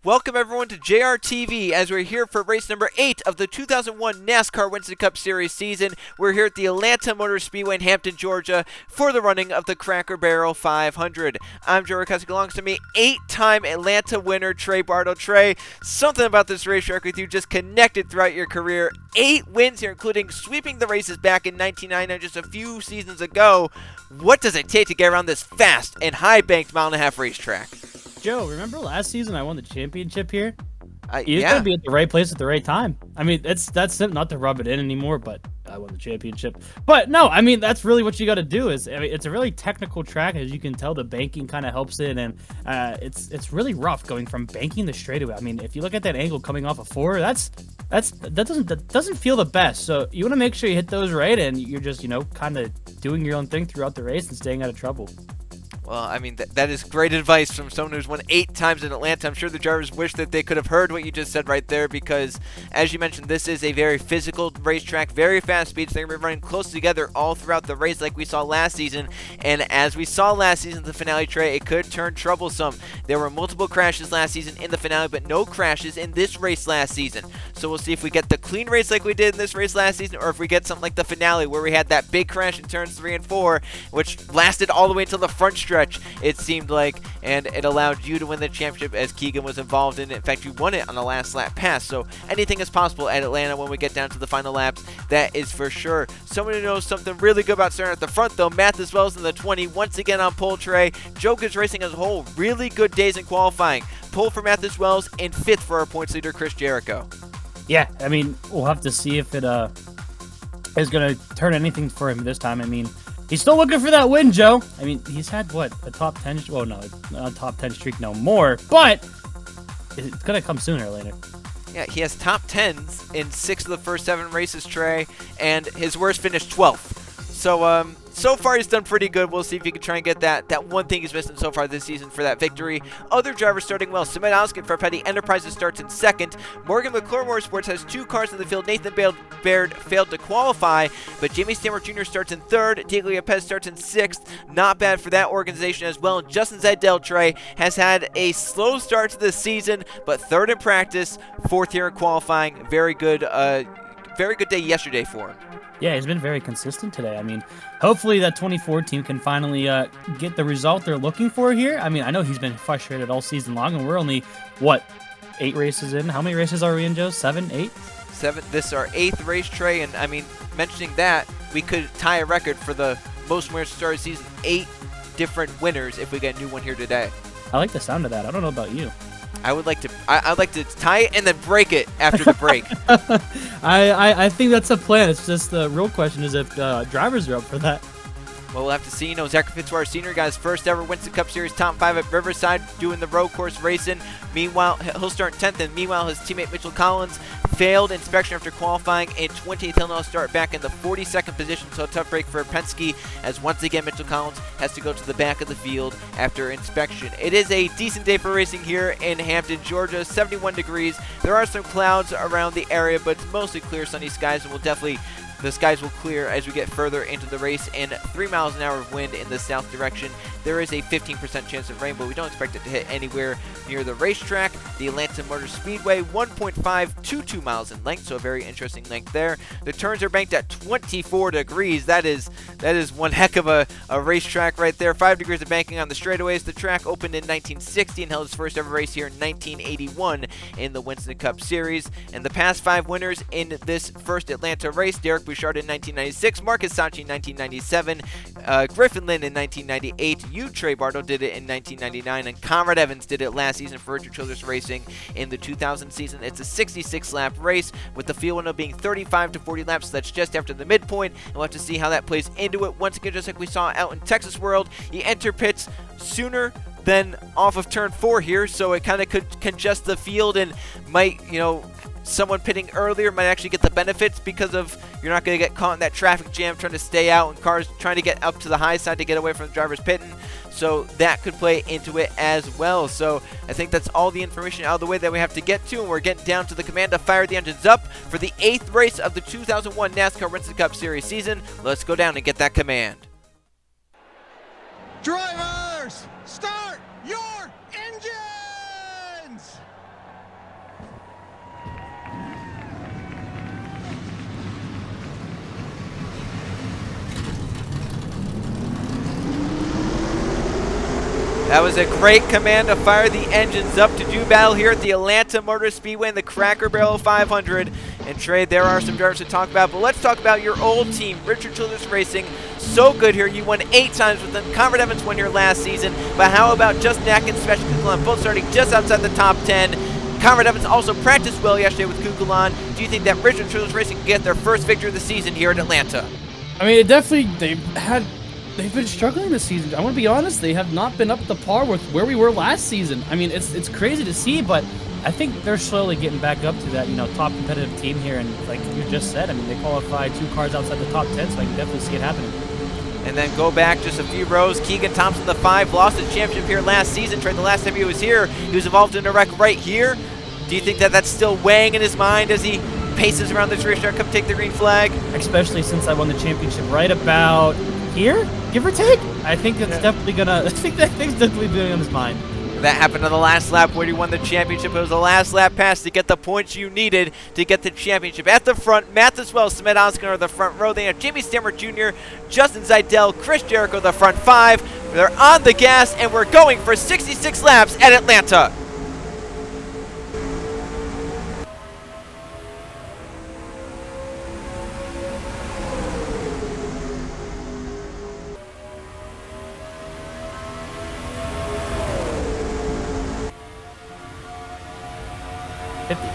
Welcome everyone to JRTV as we're here for race number 8 of the 2001 NASCAR Winston Cup Series season. We're here at the Atlanta Motor Speedway in Hampton, Georgia for the running of the Cracker Barrel 500. I'm Joe Ricussi, alongside to me, 8-time Atlanta winner Trey Bartle. Trey, something about this racetrack with you just connected throughout your career. 8 wins here, including sweeping the races back in 1999, just a few seasons ago. What does it take to get around this fast and high-banked mile-and-a-half racetrack? Joe, remember last season I won the championship here? You yeah. gotta be at the right place at the right time. I mean, that's not to rub it in anymore, but I won the championship. But no, I mean that's really what you got to do. It's a really technical track, as you can tell. The banking kind of helps it, and it's really rough going from banking to straightaway. I mean, if you look at that angle coming off of 4, that doesn't feel the best. So you want to make sure you hit those right, and you're just kind of doing your own thing throughout the race and staying out of trouble. Well, I mean, that is great advice from someone who's won 8 times in Atlanta. I'm sure the drivers wish that they could have heard what you just said right there because, as you mentioned, this is a very physical racetrack, very fast speeds. They're going to be running close together all throughout the race like we saw last season. And as we saw last season, the finale, Trey, it could turn troublesome. There were multiple crashes last season in the finale, but no crashes in this race last season. So we'll see if we get the clean race like we did in this race last season, or if we get something like the finale where we had that big crash in turns 3 and 4, which lasted all the way until the front stretch, it seemed like, and it allowed you to win the championship as Keegan was involved in it. In fact, you won it on the last lap pass, so anything is possible at Atlanta when we get down to the final laps, that is for sure. Someone who knows something really good about starting at the front, though, Mathis Wells in the 20, once again on pole. Trey, Joker's racing as a whole, really good days in qualifying. Pole for Mathis Wells, and 5th for our points leader, Chris Jericho. Yeah, I mean, we'll have to see if it is going to turn anything for him this time. I mean, he's still looking for that win, Joe. I mean, he's had, a top 10? Well, no, not a top 10 streak no more, but it's going to come sooner or later. Yeah, he has top 10s in 6 of the first 7 races, Trey, and his worst finish 12th. So far he's done pretty good. We'll see if he can try and get that one thing he's missing so far this season for that victory. Other drivers starting well. Sumit Oskin for Petty Enterprises starts in 2nd. Morgan McClure Motorsports has 2 cars in the field. Nathan Baird failed to qualify, but Jamie Stanworth Jr. starts in 3rd. Diego Lopez starts in 6th. Not bad for that organization as well. And Justin Zidell, Trey, has had a slow start to this season, but 3rd in practice, 4th here in qualifying. Very good day yesterday for him. Yeah, he's been very consistent today. I mean, hopefully that 24 team can finally get the result they're looking for here. I mean, I know he's been frustrated all season long, and we're only, 8 races in? How many races are we in, Joe? 7, 8? 7. This is our 8th race, Trey, and I mean, mentioning that, we could tie a record for the most winners to start a season. 8 different winners if we get a new one here today. I like the sound of that. I don't know about you. I'd like to tie it and then break it after the break. I think that's a plan. It's just the real question is if drivers are up for that. Well, we'll have to see. Zachary Fitzwater Sr. got his first ever Winston Cup Series top 5 at Riverside doing the road course racing. Meanwhile, he'll start 10th, and meanwhile, his teammate Mitchell Collins failed inspection after qualifying in 20th. He'll now start back in the 42nd position, so a tough break for Penske, as once again, Mitchell Collins has to go to the back of the field after inspection. It is a decent day for racing here in Hampton, Georgia, 71 degrees. There are some clouds around the area, but it's mostly clear, sunny skies, and the skies will clear as we get further into the race, and 3 miles an hour of wind in the south direction. There is a 15% chance of rain, but we don't expect it to hit anywhere near the racetrack. The Atlanta Motor Speedway, 1.522 miles in length, so a very interesting length there. The turns are banked at 24 degrees. That is one heck of a racetrack right there. 5 degrees of banking on the straightaways. The track opened in 1960 and held its first ever race here in 1981 in the Winston Cup Series. And the past 5 winners in this first Atlanta race: Derek Bouchard in 1996, Marcus Sachi in 1997, Griffin Lynn in 1998, Trey Bartle did it in 1999, and Conrad Evans did it last season for Richard Childress Racing in the 2000 season. It's a 66-lap race with the field window being 35 to 40 laps, so that's just after the midpoint, and we'll have to see how that plays into it. Once again, just like we saw out in Texas World, you enter pits sooner than off of turn 4 here, so it kind of could congest the field and might, someone pitting earlier might actually get the benefits because of you're not going to get caught in that traffic jam trying to stay out and cars trying to get up to the high side to get away from the drivers pitting. So that could play into it as well. So I think that's all the information out of the way that we have to get to, and we're getting down to the command to fire the engines up for the 8th race of the 2001 NASCAR Winston Cup Series season. Let's go down and get that command. Drivers, start your engines! That was a great command to fire the engines up to do battle here at the Atlanta Motor Speedway in the Cracker Barrel 500. And Trey, there are some drivers to talk about, but let's talk about your old team, Richard Childress Racing. So good here. You won 8 times with them. Conrad Evans won here last season, but how about Justin Atkins, Special Kukulon, both starting just outside the top 10. Conrad Evans also practiced well yesterday with Kukulon. Do you think that Richard Childress Racing can get their first victory of the season here at Atlanta? I mean, they've been struggling this season. I want to be honest, they have not been up to par with where we were last season. I mean, it's crazy to see, but I think they're slowly getting back up to that, top competitive team here. And like you just said, I mean, they qualified 2 cars outside the top 10, so I can definitely see it happening. And then go back just a few rows. Keegan Thompson, the 5, lost his championship here last season. Trey, the last time he was here, he was involved in a wreck right here. Do you think that that's still weighing in his mind as he paces around this racetrack, come take the green flag? Especially since I won the championship right about here, give or take. I think it's definitely gonna. I think that thing's definitely been on his mind. That happened on the last lap where he won the championship. It was the last lap pass to get the points you needed to get the championship. At the front, Mathis Wells, Smed Oscar are the front row. They have Jamie Stammer Jr., Justin Zeidel, Chris Jericho, the front 5. They're on the gas, and we're going for 66 laps at Atlanta.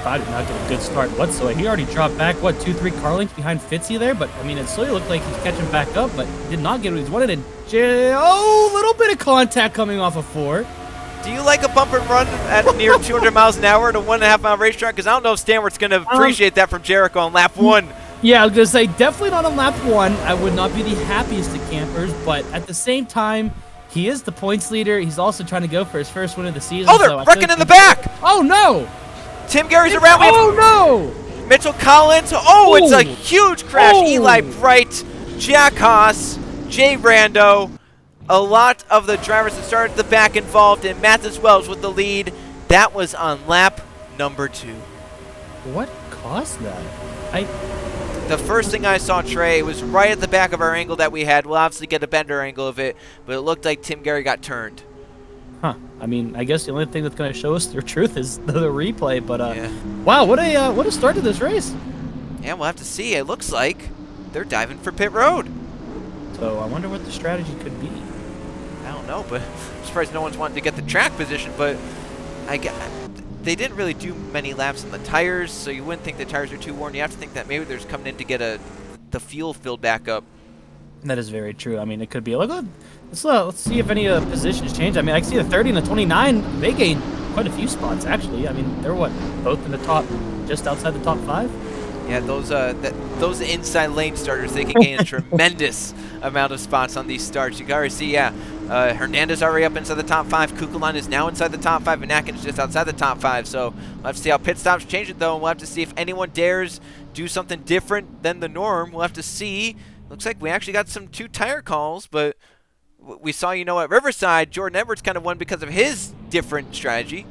Did not get a good start whatsoever. He already dropped back, 2-3 car lengths behind Fitzy there, but I mean, it slowly looked like he's catching back up, but did not get what he's wanted. A little bit of contact coming off of 4. Do you like a bump and run at near 200 miles an hour in a 1.5 mile racetrack? Because I don't know if Stanworth's going to appreciate that from Jericho on lap 1. Yeah, I was going to say, definitely not on lap 1. I would not be the happiest of campers, but at the same time, he is the points leader. He's also trying to go for his first win of the season. Oh, they're wrecking in the back! Oh, no! Tim Gary's around. Oh, no! Mitchell Collins. Oh, it's a huge crash. Eli Bright, Jack Haas, Jay Rando. A lot of the drivers that started at the back involved, and Mathis Wells with the lead. That was on lap number 2. What caused that? The first thing I saw, Trey, was right at the back of our angle that we had. We'll obviously get a bender angle of it, but it looked like Tim Gary got turned. Huh. I mean, I guess the only thing that's going to show us the truth is the replay, but yeah. Wow, what a start to this race. Yeah, we'll have to see. It looks like they're diving for pit road. So I wonder what the strategy could be. I don't know, but I'm surprised no one's wanting to get the track position, but they didn't really do many laps on the tires, so you wouldn't think the tires are too worn. You have to think that maybe they're just coming in to get the fuel filled back up. That is very true. I mean, it could be like, let's see if any positions change. I mean, I can see the 30 and the 29. They gained quite a few spots, actually. I mean, they're both in the top, just outside the top 5. Yeah, those inside lane starters, they can gain a tremendous amount of spots on these starts. You can already see, Hernandez already up inside the top 5. Kukulon is now inside the top 5, and Atkins just outside the top 5. So we'll have to see how pit stops change it, though, and we'll have to see if anyone dares do something different than the norm. We'll have to see. Looks like we actually got some 2 tire calls, but we saw, at Riverside, Jordan Edwards kind of won because of his different strategy.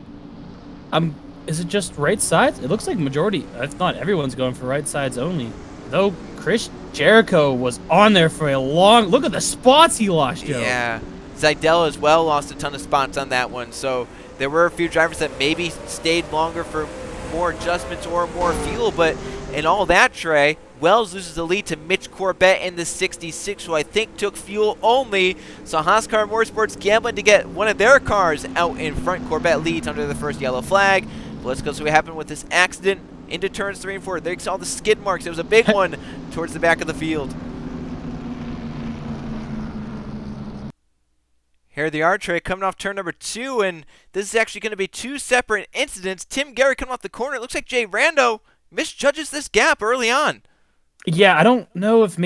Is it just right sides? It looks like majority, if not everyone's going for right sides only. Though Chris Jericho was on there for a long. Look at the spots he lost, Joe. Yeah, Zeidel as well lost a ton of spots on that one. So there were a few drivers that maybe stayed longer for more adjustments or more fuel, but in all that, Trey, Wells loses the lead to Mitch Corbett in the 66, who I think took fuel only. So Haascar Motorsports gambling to get one of their cars out in front. Corbett leads under the first yellow flag. But let's go see what happened with this accident into turns 3 and 4. They saw the skid marks. It was a big one towards the back of the field. Here they are, Trey, coming off turn number 2, and this is actually going to be 2 separate incidents. Tim Gary coming off the corner. It looks like Jay Rando misjudges this gap early on. Yeah, I don't know if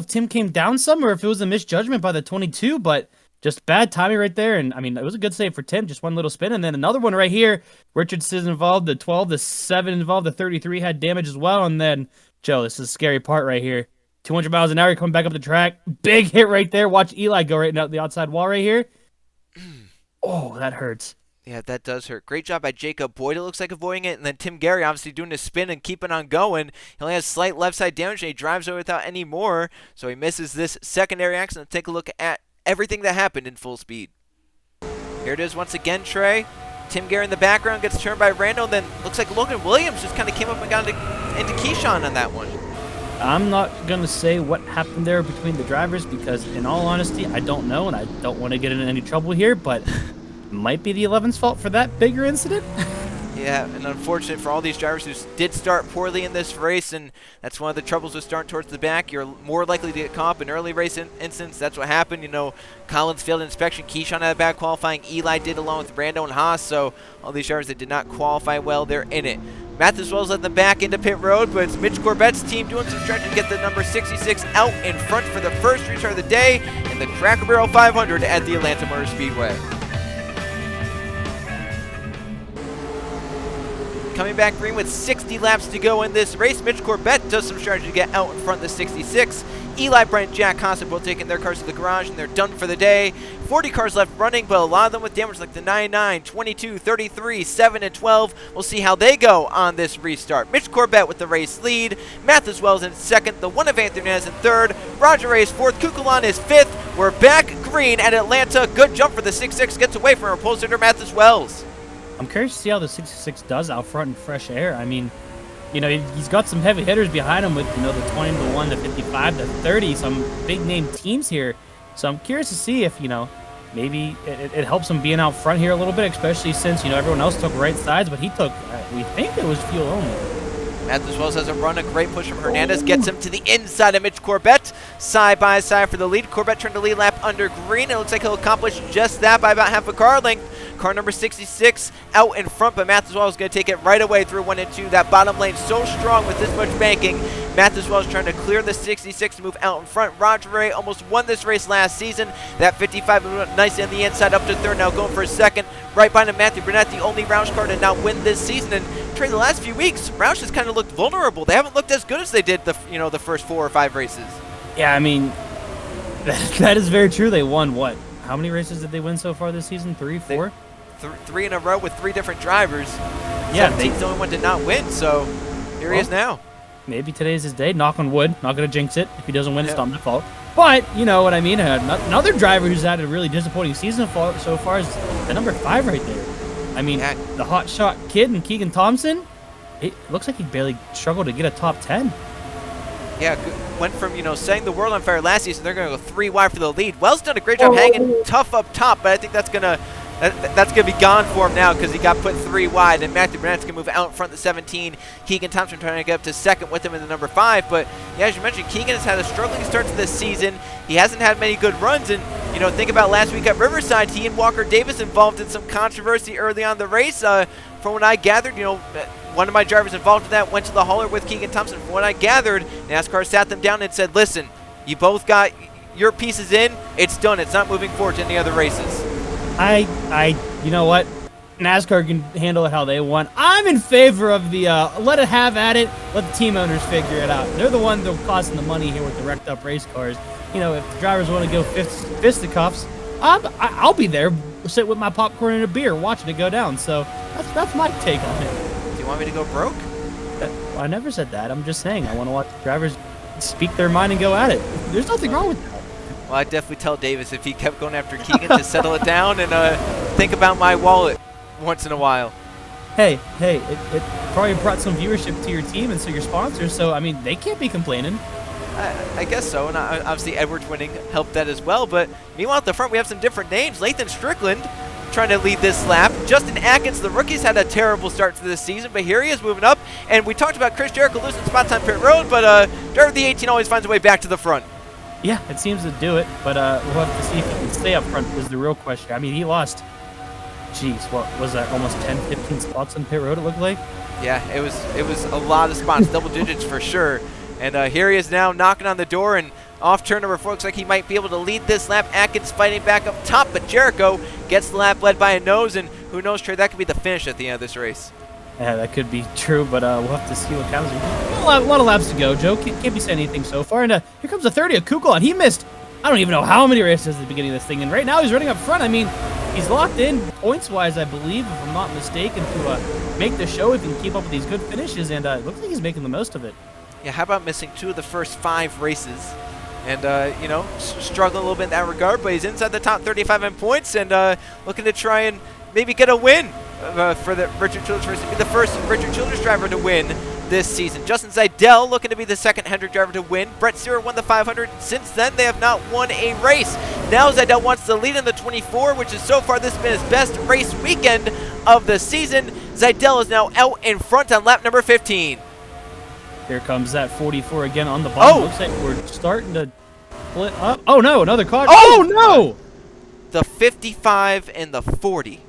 Tim came down some or if it was a misjudgment by the 22, but just bad timing right there. And I mean, it was a good save for Tim, just one little spin. And then another one right here. Richardson's involved, the 12, the 7 involved, the 33 had damage as well. And then, Joe, this is a scary part right here. 200 miles an hour, coming back up the track. Big hit right there. Watch Eli go right now the outside wall right here. Oh, that hurts. Yeah, that does hurt. Great job by Jacob Boyd, it looks like, avoiding it. And then Tim Gary obviously doing his spin and keeping on going. He only has slight left side damage and he drives over without any more. So he misses this secondary accident. Take a look at everything that happened in full speed. Here it is once again, Trey. Tim Gary in the background gets turned by Randall. And then looks like Logan Williams just kind of came up and got into Keyshawn on that one. I'm not going to say what happened there between the drivers because, in all honesty, I don't know, and I don't want to get in any trouble here, but it might be the 11's fault for that bigger incident. Yeah, and unfortunate for all these drivers who did start poorly in this race, and that's one of the troubles with starting towards the back. You're more likely to get caught up in early race incidents. That's what happened. You know, Collins failed inspection. Keyshawn had a bad qualifying. Eli did along with Brando and Haas, so all these drivers that did not qualify well, they're in it. Mathews Wells led them back into pit road, but it's Mitch Corbett's team doing some stretching to get the number 66 out in front for the first restart of the day in the Cracker Barrel 500 at the Atlanta Motor Speedway. Coming back green with 60 laps to go in this race, Mitch Corbett does some strategy to get out in front of the 66. Eli, Brent, Jack Haas both taking their cars to the garage, and they're done for the day. 40 cars left running, but a lot of them with damage like the 99, 22, 33, 7, and 12. We'll see how they go on this restart. Mitch Corbett with the race lead. Mathews Wells in second. The one of Anthony Nez in third. Roger Ray is fourth. Kukulan is fifth. We're back green at Atlanta. Good jump for the 66. Gets away from our pole sitter, Mathews Wells. I'm curious to see how the 66 does out front in fresh air. I mean, you know, he's got some heavy hitters behind him with, you know, the 20, the 1, the 55, the 30, some big name teams here. So I'm curious to see if, you know, maybe it helps him being out front here a little bit, especially since, you know, everyone else took right sides, but he took, we think it was fuel only. Mathews Wells has a run, a great push from Hernandez, gets him to the inside of Mitch Corbett, side by side for the lead. Corbett turned the lead lap under green. It looks like he'll accomplish just that by about half a car length. Car number 66 out in front, but Mathews Wells is going to take it right away through 1 and 2. That bottom lane so strong with this much banking. Mathews Wells trying to clear the 66 to move out in front. Roger Ray almost won this race last season. That 55 moved nice on the inside up to third, now going for a second. Right behind him, Matthew Burnett, the only Roush car to not win this season. And Trey, the last few weeks, Roush has kind of looked vulnerable. They haven't looked as good as they did the first 4 or 5 races. Yeah, I mean, that is very true. They won what? How many races did they win so far this season? 3, 4? 3 in a row with 3 different drivers. Yeah, the only one to not win, so here he is now. Maybe today's his day. Knock on wood. Not going to jinx it. If he doesn't win, it's not my fault. But, you know what I mean? Another driver who's had a really disappointing season so far is the number 5 right there. I mean, the hot shot kid and Keegan Thompson, it looks like he barely struggled to get a top 10. Yeah, went from, setting the world on fire last season. They're going to go 3 wide for the lead. Wells done a great job hanging tough up top, but I think that's going to be gone for him now because he got put 3 wide, and Matthew Burnett's going to move out in front of the 17. Keegan Thompson trying to get up to second with him in the number 5. But, yeah, as you mentioned, Keegan has had a struggling start to this season. He hasn't had many good runs, and, think about last week at Riverside. He and Walker Davis involved in some controversy early on in the race. From what I gathered, one of my drivers involved in that went to the hauler with Keegan Thompson. From what I gathered, NASCAR sat them down and said, listen, you both got your pieces in. It's done. It's not moving forward to any other races. You know what? NASCAR can handle it how they want. I'm in favor of the let it have at it. Let the team owners figure it out. They're the ones that are costing the money here with the wrecked up race cars. If the drivers want to go fisticuffs, I'll be there, sit with my popcorn and a beer, watching it go down. So that's my take on it. Do you want me to go broke? I never said that. I'm just saying I want to watch the drivers speak their mind and go at it. There's nothing wrong with that. Well, I'd definitely tell Davis if he kept going after Keegan to settle it down and think about my wallet once in a while. Hey, it probably brought some viewership to your team and so your sponsors, so, I mean, they can't be complaining. I guess so, and obviously Edwards winning helped that as well, but meanwhile at the front we have some different names. Lathan Strickland trying to lead this lap. Justin Atkins, the rookies, had a terrible start to this season, but here he is moving up, and we talked about Chris Jericho losing spots on pit road, but driver of the 18 always finds a way back to the front. Yeah, it seems to do it, but we'll have to see if he can stay up front is the real question. I mean, he lost, what was that, almost 10, 15 spots on pit road, it looked like? Yeah, it was a lot of spots, double digits for sure. And here he is now knocking on the door, and off turn number 4 looks like he might be able to lead this lap. Atkins fighting back up top, but Jericho gets the lap led by a nose, and who knows, Trey, that could be the finish at the end of this race. Yeah, that could be true, but we'll have to see what comes. A lot of laps to go. Joe can't be saying anything so far. And here comes the 30 of Kukulon. He missed, I don't even know how many races at the beginning of this thing. And right now he's running up front. I mean, he's locked in points-wise, I believe, if I'm not mistaken, to make the show if he can keep up with these good finishes, and it looks like he's making the most of it. Yeah, how about missing 2 of the first 5 races? And, you know, struggling a little bit in that regard, but he's inside the top 35 in points and looking to try and maybe get a win for the Richard Childress race. To be the first Richard Childress driver to win this season. Justin Zeidel looking to be the second Hendrick driver to win. Brett Searer won the 500. Since then, they have not won a race. Now Zeidel wants to lead in the 24, which is so far this has been his best race weekend of the season. Zeidel is now out in front on lap number 15. Here comes that 44 again on the bottom. Oh! Looks like we're starting to split up. Oh no, another car. Oh! Oh no! The 55 and the 40.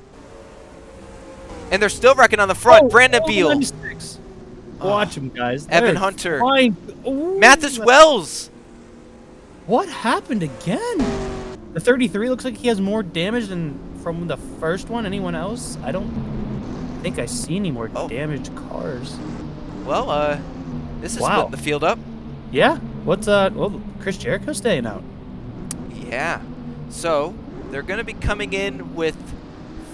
And they're still wrecking on the front. Oh, Brandon Beal. 96. Watch him, guys. Evan They're Hunter. flying. Ooh. Mathis Wells. What happened again? The 33 looks like he has more damage than from the first one. Anyone else? I don't think I see any more damaged cars. Well, this is splitting the field up. Yeah. What's well, Chris Jericho staying out. Yeah. So they're going to be coming in with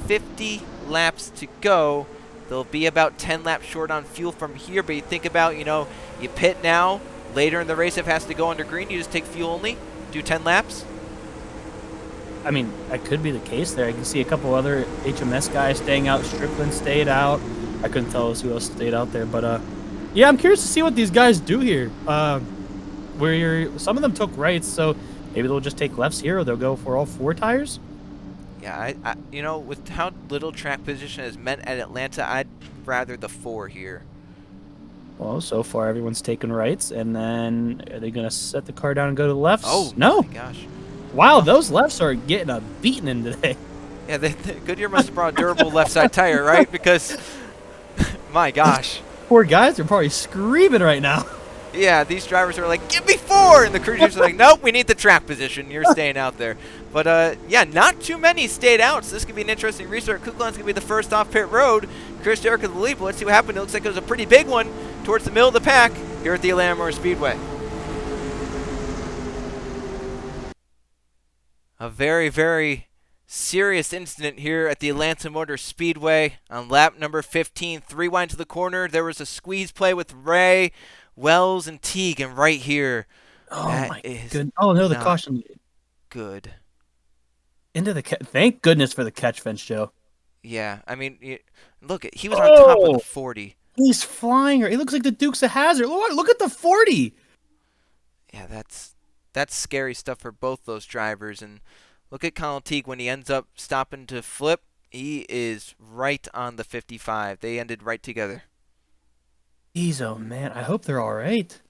50 laps to go. They'll be about 10 laps short on fuel from here, but you think about, you know, you pit now, later in the race if it has to go under green, you just take fuel only, do 10 laps. I mean, that could be the case there. I can see a couple other HMS guys staying out. Strickland stayed out. I couldn't tell us who else stayed out there, but yeah, I'm curious to see what these guys do here. Where some of them took rights, so maybe they'll just take lefts here, or they'll go for all 4 tires. Yeah, I you know, with how little track position is meant at Atlanta, I'd rather the 4 here. Well, so far everyone's taking rights, and then are they gonna set the car down and go to the lefts? Oh no! My gosh! Wow, those lefts are getting a beating in today. Yeah, Goodyear must have brought a durable left side tire, right? Because, my gosh. Poor guys are probably screaming right now. Yeah, these drivers are like, give me 4! And the crew chiefs are like, nope, we need the track position. You're staying out there. But, yeah, not too many stayed out, so this could be an interesting restart. Kuklan's going to be the first off pit road. Chris Jericho the lead, but let's see what happened. It looks like it was a pretty big one towards the middle of the pack here at the Atlanta Motor Speedway. A very, very serious incident here at the Atlanta Motor Speedway on lap number 15. 3 wide to the corner. There was a squeeze play with Ray, Wells, and Teague, and right here. Oh, my goodness. Oh, no, the caution. Good. Into the thank goodness for the catch fence, Joe. Yeah, I mean, look, he was on top of the 40. He's flying. He looks like the Dukes of Hazzard. Look at the 40. Yeah, that's scary stuff for both those drivers. And look at Colin Teague when he ends up stopping to flip. He is right on the 55. They ended right together. Jeez, oh man, I hope they're all right.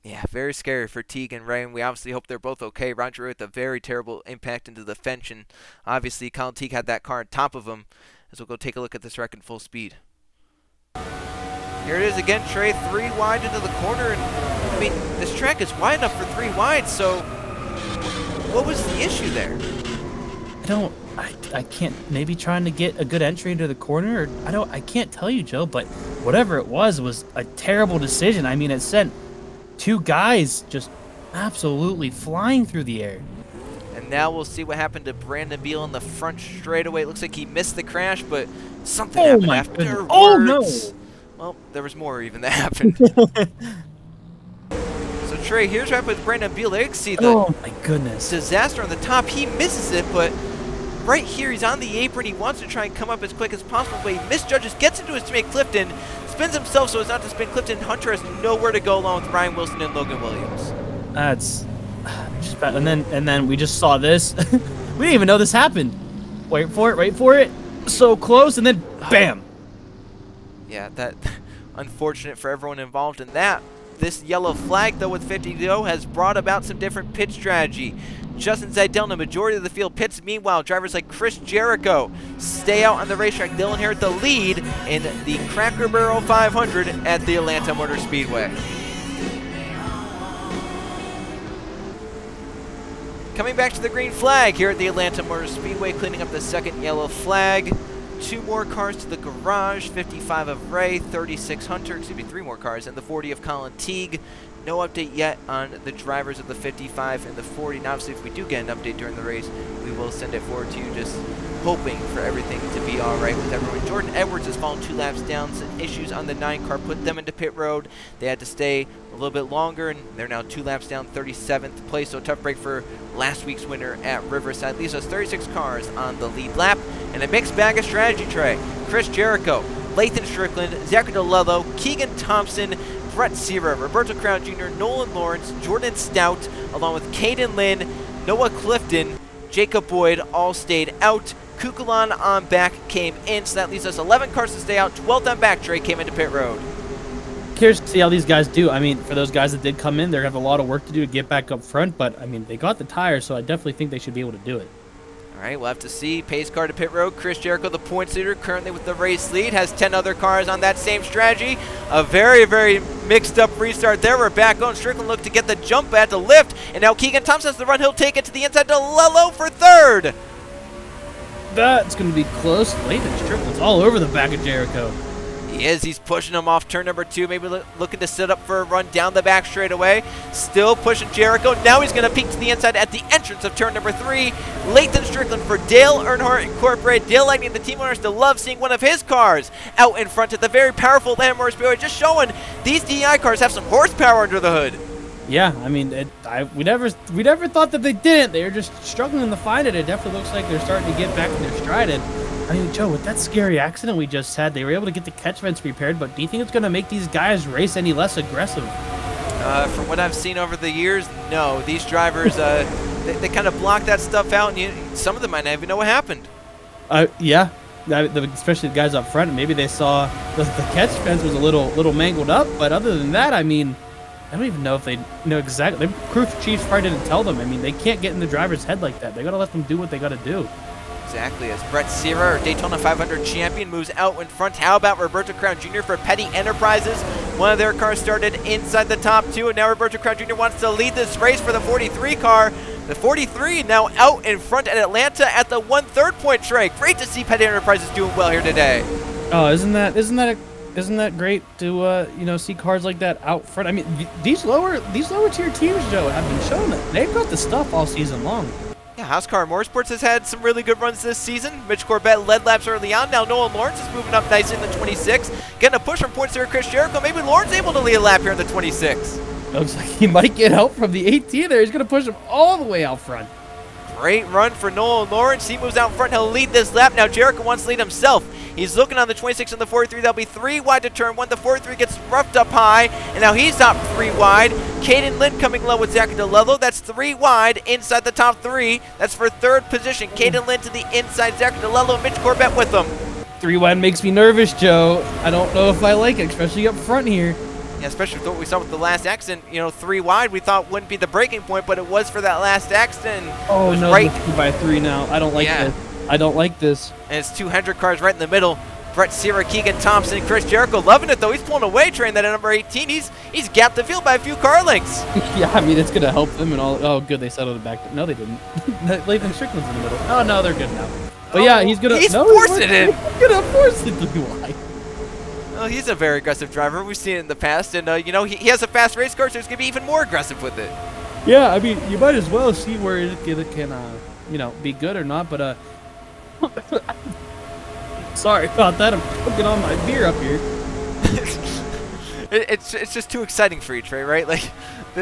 Yeah, very scary for Teague and Ray, and we obviously hope they're both okay. Roger with a very terrible impact into the fence, and obviously Colin Teague had that car on top of him. As we'll go take a look at this wreck in full speed. Here it is again, Trey, 3 wide into the corner, and I mean, this track is wide enough for 3 wide, so what was the issue there? I can't, maybe trying to get a good entry into the corner, or I can't tell you, Joe, but whatever it was a terrible decision. I mean, it sent 2 guys just absolutely flying through the air. And now we'll see what happened to Brandon Beal in the front straightaway. It looks like he missed the crash, but something happened afterwards. Oh, no. Well, there was more even that happened. So, Trey, here's what happened with Brandon Beal. There you can see the my goodness. disaster on the top. He misses it, but right here, he's on the apron. He wants to try and come up as quick as possible, but he misjudges, gets into his teammate Clifton, spins himself so as not to spin Clifton. Hunter has nowhere to go along with Ryan Wilson and Logan Williams. That's just bad. And then we just saw this. We didn't even know this happened. Wait for it. So close, and then bam. Yeah, that unfortunate for everyone involved in that. This yellow flag, though, with 50 to go, has brought about some different pit strategy. Justin Zeidel in the majority of the field pits. Meanwhile, drivers like Chris Jericho stay out on the racetrack. They'll inherit the lead in the Cracker Barrel 500 at the Atlanta Motor Speedway. Coming back to the green flag here at the Atlanta Motor Speedway, cleaning up the second yellow flag. 2 more cars to the garage, 55 of Ray, 36 Hunter, excuse me, 3 more cars, and the 40 of Colin Teague. No update yet on the drivers of the 55 and the 40. And obviously, if we do get an update during the race, we will send it forward to you, just hoping for everything to be all right with everyone. Jordan Edwards has fallen 2 laps down. Some issues on the 9 car put them into pit road. They had to stay a little bit longer, and they're now 2 laps down, 37th place. So a tough break for last week's winner at Riverside. Leaves us 36 cars on the lead lap, and a mixed bag of strategy, Trey. Chris Jericho, Lathan Strickland, Zachary DeLello, Keegan Thompson, Brett Sierra, Roberto Crown Jr., Nolan Lawrence, Jordan Stout, along with Caden Lynn, Noah Clifton, Jacob Boyd, all stayed out. Kukulon on back came in, so that leaves us 11 cars to stay out. 12th on back, Trey came into pit road. Curious to see how these guys do. I mean, for those guys that did come in, they're going to have a lot of work to do to get back up front, but, I mean, they got the tires, so I definitely think they should be able to do it. All right, we'll have to see. Pace car to pit road. Chris Jericho, the points leader, currently with the race lead, has 10 other cars on that same strategy. A very, very mixed up restart there. We're back on. Strickland looked to get the jump at the lift, and now Keegan Thompson has the run. He'll take it to the inside to Lello for third. That's going to be close. Lathan Strickland's all over the back of Jericho. He is. He's pushing him off turn number 2, maybe looking to set up for a run down the back straightaway. Still pushing Jericho. Now he's going to peek to the inside at the entrance of turn number 3. Lathan Strickland for Dale Earnhardt Incorporated. Dale Lightning, the team owners, to love seeing one of his cars out in front at the very powerful Landmore Speedway, just showing these DEI cars have some horsepower under the hood. Yeah, I mean, we never thought that they didn't. They were just struggling to find it. It definitely looks like they're starting to get back in their stride. And I mean, Joe, with that scary accident we just had, they were able to get the catch vents repaired, but do you think it's going to make these guys race any less aggressive? From what I've seen over the years, no. These drivers, they kind of block that stuff out, and some of them might not even know what happened. Yeah, especially the guys up front. Maybe they saw the catch fence was a little mangled up, but other than that, I mean, I don't even know if they know exactly. The crew chiefs probably didn't tell them. I mean, they can't get in the driver's head like that. They got to let them do what they got to do. Exactly, as Brett Sierra, our Daytona 500 champion, moves out in front. How about Roberto Crown Jr. for Petty Enterprises? One of their cars started inside the top 2, and now Roberto Crown Jr. wants to lead this race for the 43 car. The 43 now out in front at Atlanta at the 1/3 point, Trey. Great to see Petty Enterprises doing well here today. Oh, isn't that great to see cars like that out front? I mean, these lower tier teams, Joe, have been showing that they've got the stuff all season long. Yeah, House Car Motorsports has had some really good runs this season. Mitch Corbett led laps early on. Now Nolan Lawrence is moving up nicely in the 26. Getting a push from points there, Chris Jericho. Maybe Lawrence able to lead a lap here in the 26. Looks like he might get help from the 18 there. He's going to push him all the way out front. Great run for Nolan Lawrence. He moves out front. He'll lead this lap. Now Jericho wants to lead himself. He's looking on the 26 and the 43. That'll be 3 wide to turn 1. The 43 gets roughed up high, and now he's up 3 wide. Caden Lynn coming low with Zach DeLello. That's 3 wide inside the top 3. That's for 3rd position. Caden Lynn to the inside. Zach DeLello and Mitch Corbett with them. 3 wide makes me nervous, Joe. I don't know if I like it, especially up front here. Yeah, especially with what we saw with the last accident. 3 wide we thought wouldn't be the breaking point, but it was for that last accident. Oh, no, right 2 by 3 now. I don't like this. I don't like this. And it's 200 cars right in the middle. Brett Sierra, Keegan Thompson, Chris Jericho loving it, though. He's pulling away, train that at number 18. He's gapped the field by a few car lengths. Yeah, I mean, it's going to help them and all. Oh, good, they settled it back. No, they didn't. Lathan Strickland's in the middle. Oh, no, they're good now. But yeah, he's going to... He's forcing it in. He's going to force it to be wide. Well, he's a very aggressive driver. We've seen it in the past. And, he has a fast race car, so he's going to be even more aggressive with it. Yeah, I mean, you might as well see where it can, be good or not. But, sorry about that. I'm choking on my beer up here. it's just too exciting for you, Trey, right? Like,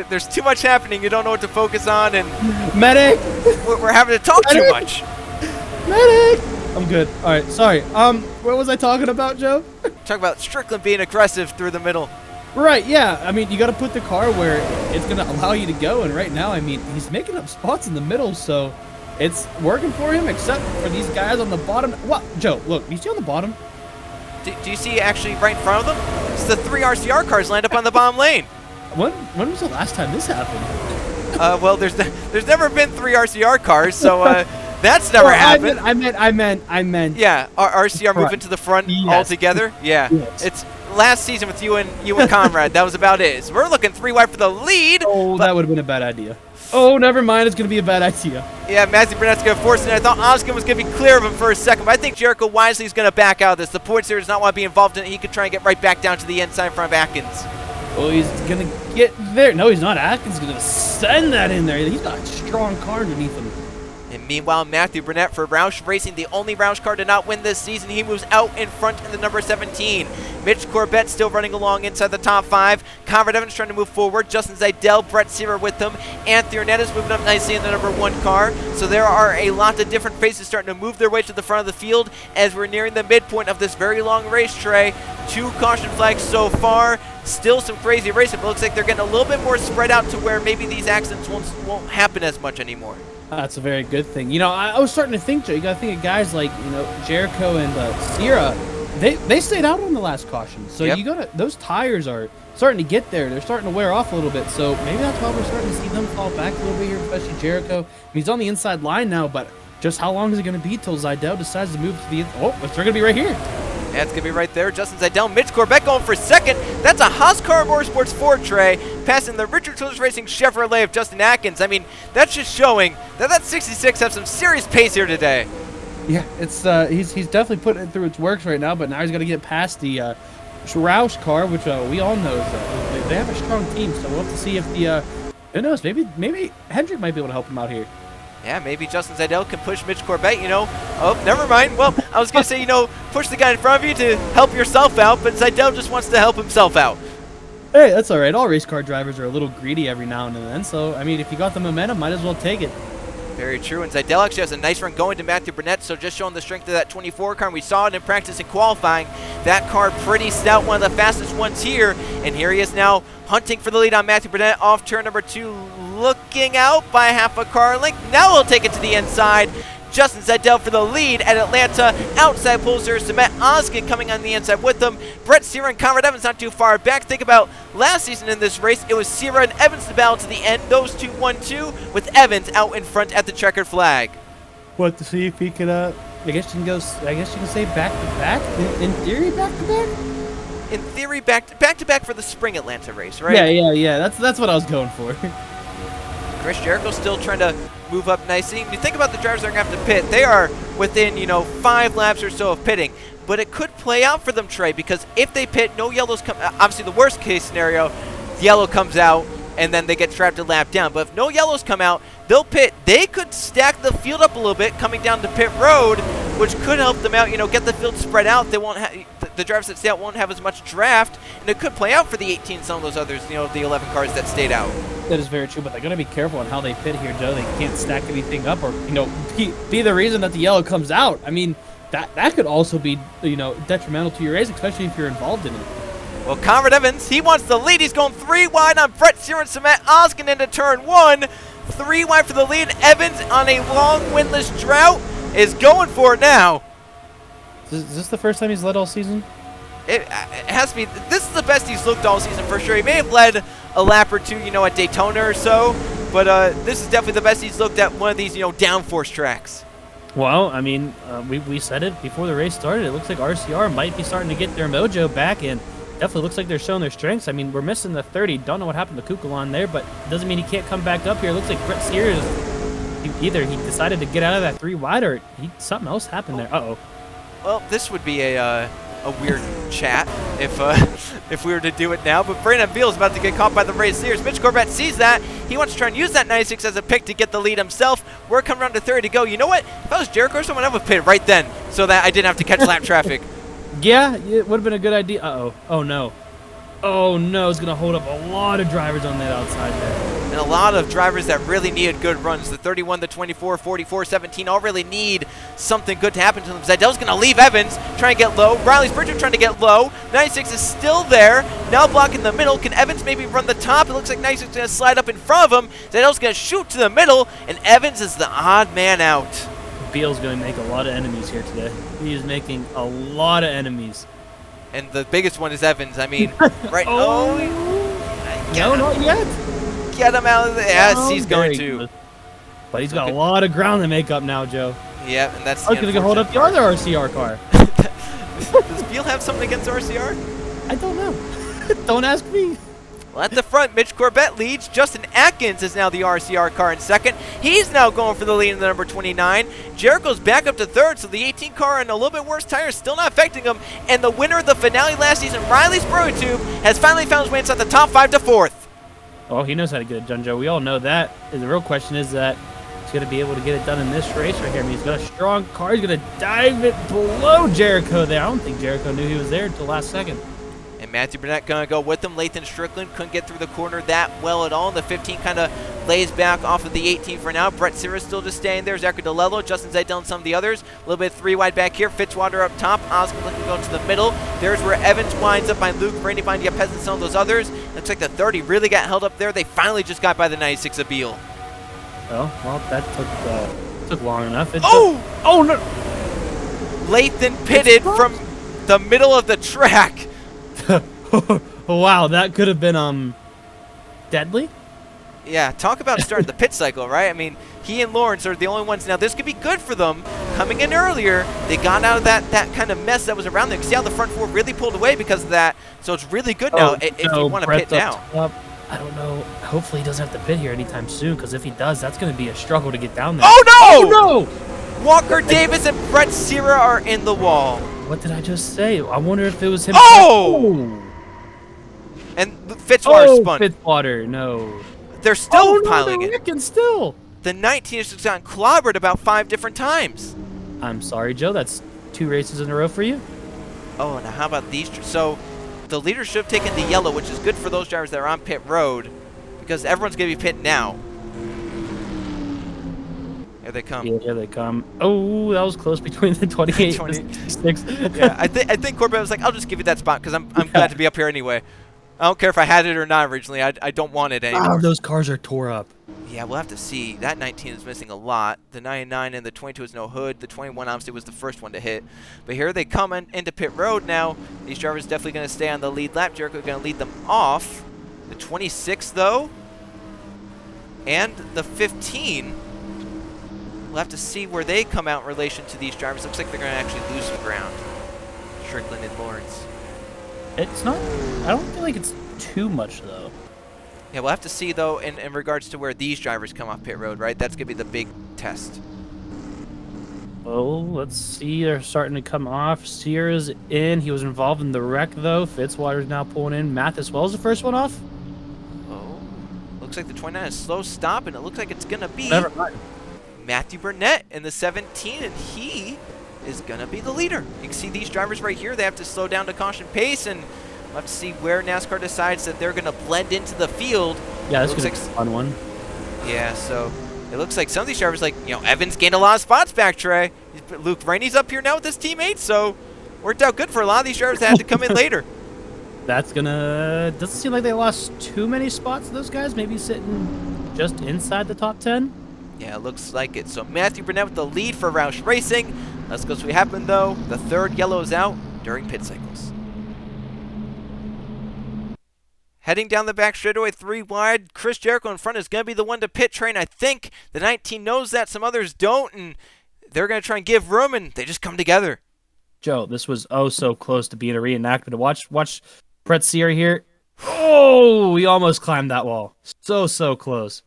there's too much happening. You don't know what to focus on. And Medic! We're having to talk too much. Medic! I'm good. All right, sorry. What was I talking about, Joe? Talk about Strickland being aggressive through the middle. Right, yeah. I mean, you got to put the car where it's going to allow you to go. And right now, I mean, he's making up spots in the middle, so it's working for him, except for these guys on the bottom. What, Joe? Look, you see on the bottom? Do you see actually right in front of them? It's the 3 RCR cars lined up on the bottom lane. When was the last time this happened? Well, there's never been 3 RCR cars, so that's never happened. I meant. Yeah, RCR moving to the front altogether. Yeah, yes. It's last season with you and Conrad. That was about it. So we're looking 3 wide for the lead. Oh, that would have been a bad idea. Oh, never mind. It's going to be a bad idea. Yeah, Matthew Burnett's going to force it. I thought Oskin was going to be clear of him for a second, but I think Jericho wisely is going to back out of this. The points there does not want to be involved in it. He could try and get right back down to the inside in front of Atkins. Oh, he's going to get there. No, he's not. Atkins is going to send that in there. He's got a strong car underneath him. And meanwhile, Matthew Burnett for Roush Racing, the only Roush car to not win this season. He moves out in front in the number 17. Mitch Corbett still running along inside the top 5. Conrad Evans trying to move forward. Justin Zeidel, Brett Seaver with him. Anthony Arnett is moving up nicely in the number 1 car. So there are a lot of different faces starting to move their way to the front of the field as we're nearing the midpoint of this very long race, Trey. 2 caution flags so far. Still some crazy racing, but it looks like they're getting a little bit more spread out to where maybe these accidents won't happen as much anymore. That's a very good thing. You know, I was starting to think, Joe, you got to think of guys like, you know, Jericho and Sierra. They stayed out on the last caution. So yep. you got to, those tires are starting to get there. They're starting to wear off a little bit. So maybe that's why we're starting to see them fall back a little bit here, especially Jericho. He's on the inside line now, but just how long is it going to be till Zeidel decides to move to the, oh, they're going to be right here. Yeah, it's going to be right there. Justin Zeidel, Mitch Corbett going for second. That's a Haas Car Motorsports 4 Trey, passing the Richard Childress Racing Chevrolet of Justin Atkins. I mean, that's just showing that 66 has some serious pace here today. Yeah, it's he's definitely putting it through its works right now, but now he's got to get past the Roush car, which we all know they have a strong team. So we'll have to see if the who knows, maybe Hendrick might be able to help him out here. Yeah, maybe Justin Zeidel can push Mitch Corbett, you know. Oh, never mind. Well, I was going to say, you know, push the guy in front of you to help yourself out, but Zeidel just wants to help himself out. Hey, that's all right. All race car drivers are a little greedy every now and then, so, I mean, if you got the momentum, might as well take it. Very true, and Zeidel actually has a nice run going to Matthew Burnett, so just showing the strength of that 24 car. And we saw it in practice and qualifying. That car pretty stout, one of the fastest ones here, and here he is now hunting for the lead on Matthew Burnett off turn number 2, looking out by half a car length. Now he'll take it to the inside. Justin Zeidel for the lead at Atlanta. Outside pulls there, Samet Oskin coming on the inside with them. Brett Seaver and Conrad Evans not too far back. Think about last season in this race. It was Seaver and Evans to battle to the end. Those two 1-2 with Evans out in front at the checkered flag. What to see if he can I guess you can say back to back. In theory, back to back. In theory, back to back for the spring Atlanta race, right? Yeah. That's what I was going for. Chris Jericho still trying to move up nicely. When you think about the drivers that are going to have to pit, they are within, 5 laps or so of pitting. But it could play out for them, Trey, because if they pit, no yellows come. Obviously, the worst case scenario, yellow comes out and then they get trapped a lap down. But if no yellows come out, they'll pit. They could stack the field up a little bit coming down to pit road, which could help them out. Get the field spread out. They won't have the drivers that stay out won't have as much draft, and it could play out for the 18. Some of those others, the 11 cars that stayed out. That is very true, but they're going to be careful on how they pit here, Joe. They can't stack anything up or, be the reason that the yellow comes out. I mean, that could also be, detrimental to your race, especially if you're involved in it. Well, Conrad Evans, he wants the lead. He's going 3 wide on Brett Seaver and Samet Oskin into turn 1. 3 wide for the lead. Evans on a long winless drought is going for it now. Is this the first time he's led all season? It has to be. This is the best he's looked all season for sure. He may have led a lap or two, at Daytona or so, but this is definitely the best he's looked at one of these, downforce tracks. Well, I mean, we said it before the race started. It looks like RCR might be starting to get their mojo back, and definitely looks like they're showing their strengths. I mean, we're missing the 30. Don't know what happened to Kukulon there, but doesn't mean he can't come back up here. It looks like Brett Sears, either he decided to get out of that 3 wide or something else happened there. Uh-oh. Well, this would be a weird chat if we were to do it now, but Brandon Beal is about to get caught by the race Sears. Mitch Corbett sees that. He wants to try and use that 96 as a pick to get the lead himself. We're coming around to 30 to go. You know what? If I was Jericho or someone, I would pit right then so that I didn't have to catch lap traffic. Yeah, it would have been a good idea. Uh-oh. Oh, no. Oh, no. It's going to hold up a lot of drivers on that outside there. And a lot of drivers that really needed good runs. The 31, the 24, 44, 17 all really need something good to happen to them. Zeidel's going to leave Evans, trying to get low. Riley's Bridger trying to get low. 96 is still there, now blocking the middle. Can Evans maybe run the top? It looks like 96 is going to slide up in front of him. Zeidel's going to shoot to the middle, and Evans is the odd man out. Beal's going to make a lot of enemies here today. He is making a lot of enemies. And the biggest one is Evans. I mean, right? No, not yet. Get him out of there. Yes, he's going to. But he's got a lot of ground to make up now, Joe. Yeah, and that's going to hold up the other RCR car. Does Beal have something against RCR? I don't know. Don't ask me. Well, at the front, Mitch Corbett leads. Justin Atkins is now the RCR car in second. He's now going for the lead in the number 29. Jericho's back up to third, so the 18 car on a little bit worse tires still not affecting him. And the winner of the finale last season, Riley Sprotube, has finally found his way inside the top 5 to 4th. Oh, he knows how to get it done, Joe. We all know that. And the real question is that he's going to be able to get it done in this race right here. I mean, he's got a strong car. He's going to dive it below Jericho there. I don't think Jericho knew he was there until last second. And Matthew Burnett going to go with him. Lathan Strickland couldn't get through the corner that well at all. The 15 kind of lays back off of the 18 for now. Brett Sierra still just staying there. Zachary DeLello, Justin Zeidel, and some of the others. A little bit 3 wide back here. Fitzwater up top. Oscar looking to go to the middle. There's where Evans winds up by Luke Brady, behind Yepez and some of those others. Looks like the 30 really got held up there. They finally just got by the 96 of Beal. Oh, well, that took long enough. Oh no! Lathan pitted from the middle of the track. Wow, that could have been deadly. Yeah, talk about starting the pit cycle, right? I mean, he and Lawrence are the only ones. Now, this could be good for them. Coming in earlier, they got out of that kind of mess that was around them. See how the front 4 really pulled away because of that. So it's really good now if you want to pit now. I don't know. Hopefully he doesn't have to pit here anytime soon, because if he does, that's going to be a struggle to get down there. Oh, no! Oh, no! Walker Davis and Brett Sierra are in the wall. What did I just say? I wonder if it was him. Oh! And Fitzwater spun. Fitzwater, no. They're still piling they're it. wrecking still. The 19 has gotten clobbered about 5 different times. I'm sorry, Joe. That's 2 races in a row for you. Oh, now how about these? So the leader should have taken the yellow, which is good for those drivers that are on pit road, because everyone's going to be pitting now. Here they come. Yeah, here they come. Oh, that was close between the 28 and 26. Yeah, I think Corbett was like, I'll just give you that spot because I'm glad to be up here anyway. I don't care if I had it or not originally. I don't want it anymore. Oh, those cars are tore up. Yeah, we'll have to see. That 19 is missing a lot. The 99 and the 22 has no hood. The 21 obviously was the first one to hit. But here they come into pit road now. These drivers definitely going to stay on the lead lap. Jericho going to lead them off. The 26 though, and the 15. We'll have to see where they come out in relation to these drivers. Looks like they're going to actually lose some ground. Strickland and Lawrence. It's not. I don't feel like it's too much though. Yeah, we'll have to see though in regards to where these drivers come off pit road, right? That's going to be the big test. Well, let's see. They're starting to come off. Sierra's in. He was involved in the wreck though. Fitzwater's now pulling in. Mathis Wells the first one off. Oh, looks like the 29 is slow stop, and it looks like it's going to be Matthew Burnett in the 17, and he is going to be the leader. You can see these drivers right here. They have to slow down to caution pace, and we'll have to see where NASCAR decides that they're going to blend into the field. Yeah, this looks like a fun one. Yeah, so it looks like some of these drivers, like, Evans gained a lot of spots back, Trey. Luke Rainey's up here now with his teammates, so worked out good for a lot of these drivers that had to come in later. That's gonna... Doesn't seem like they lost too many spots, those guys. Maybe sitting just inside the top 10. Yeah, it looks like it. So Matthew Burnett with the lead for Roush Racing. Let's go see what happened, though. The third yellow is out during pit cycles. Heading down the back straightaway, 3 wide. Chris Jericho in front is going to be the one to pit train. I think the 19 knows that. Some others don't, and they're going to try and give room, and they just come together. Joe, this was oh so close to being a reenactment. Watch Brett Sierra here. Oh, we almost climbed that wall. So close.